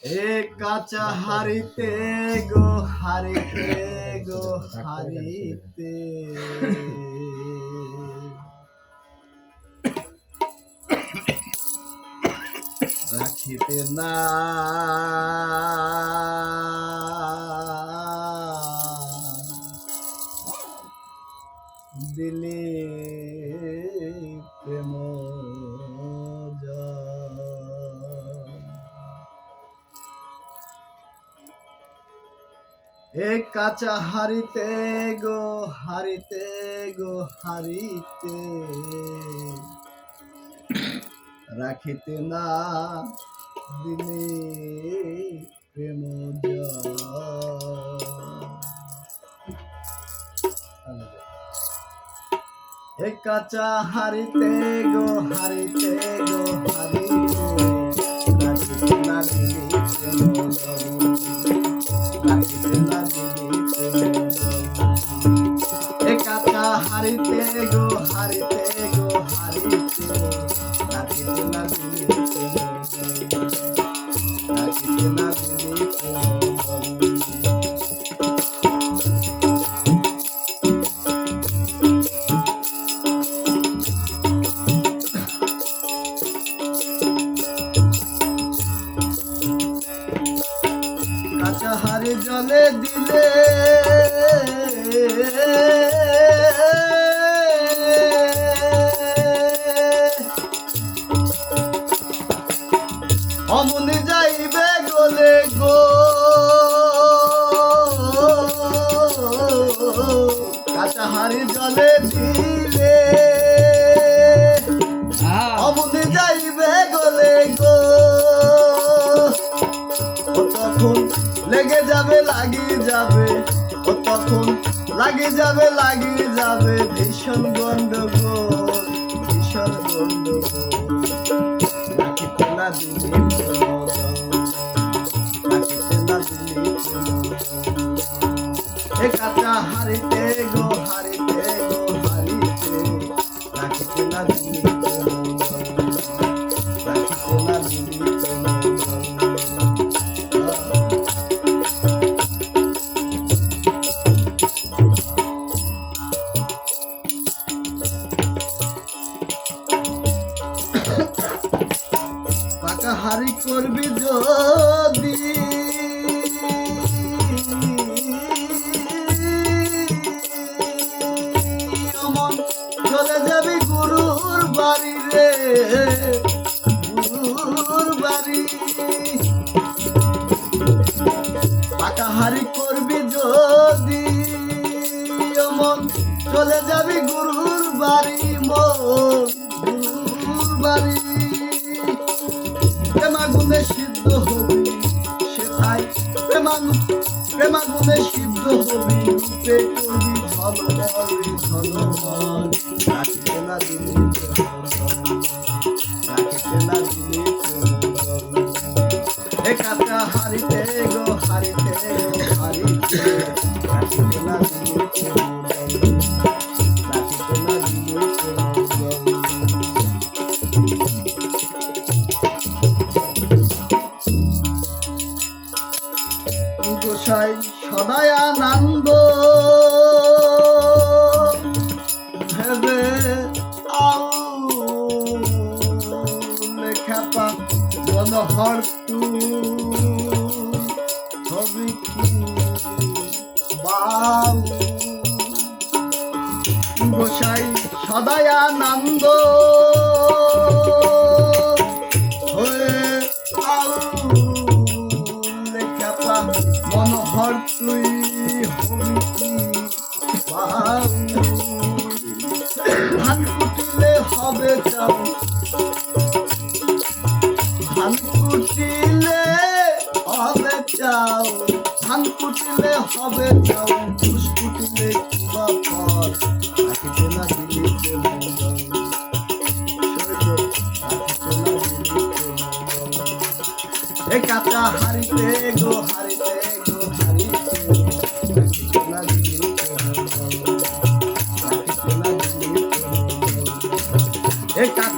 এ কাঁচা হারিতে গো হারিতে রাখিতে না দিলে প্রেম এ কাঁচা হারিতে গো হারিতে রাখিতে না দিলে প্রেম এ কাঁচা হারিতে গো হারিতে রাখিতে না দিলে প্রেম রাখিতে না দিলে প্রেম এ কাঁচা হারিতে গো হারিতে রাখিতে না দিলে প্রেম রাখিতে না দিলে প্রেম কাঁচাহারি জলে দিলে অমনি যাইবে গলে গো কাঁচাহারি জলে দিলে অমনি যাইবে গলে গো তখন লেগে যাবে লাগিয়ে যাবে ও তখন লাগিয়ে যাবে ভীষণ গন্ডগোল রাখিতে না দিলে এ কাঁচা হারিতে গো হারিতে রাখিতে না দিলে রাখিতে না দিলে হারি করবি যদি অমন চলে যাবি গুরুর বাড়ি রে গুরুর বাড়ি পাকাহারি করবি যদি অমন চলে যাবি গুরুর বাড়ি গুরুর বাড়ি প্রেমাগুনে সিদ্ধ হবি সেথায় প্রেমাগুনে সিদ্ধ হবি রূপে করবি ধনবল রাখিতে না দিলে এ কাঁচা হারিতে গো হারিতে রাখিতে না দিলে গোসাই সদাই আনন্দ ভেবে লেখাপা মনোহর তু ছবি কি গোসাই সদাই আনন্দ মনোহর তুই ধান কুটিলে হবে চাও ধান কুটিলে হবে চাও ঘুষ কুটিলে কিবা পর রাখিতে না দিলে এ কাঁচা হারিতে গো হারিতে রাখিতে না দিলে এই কাক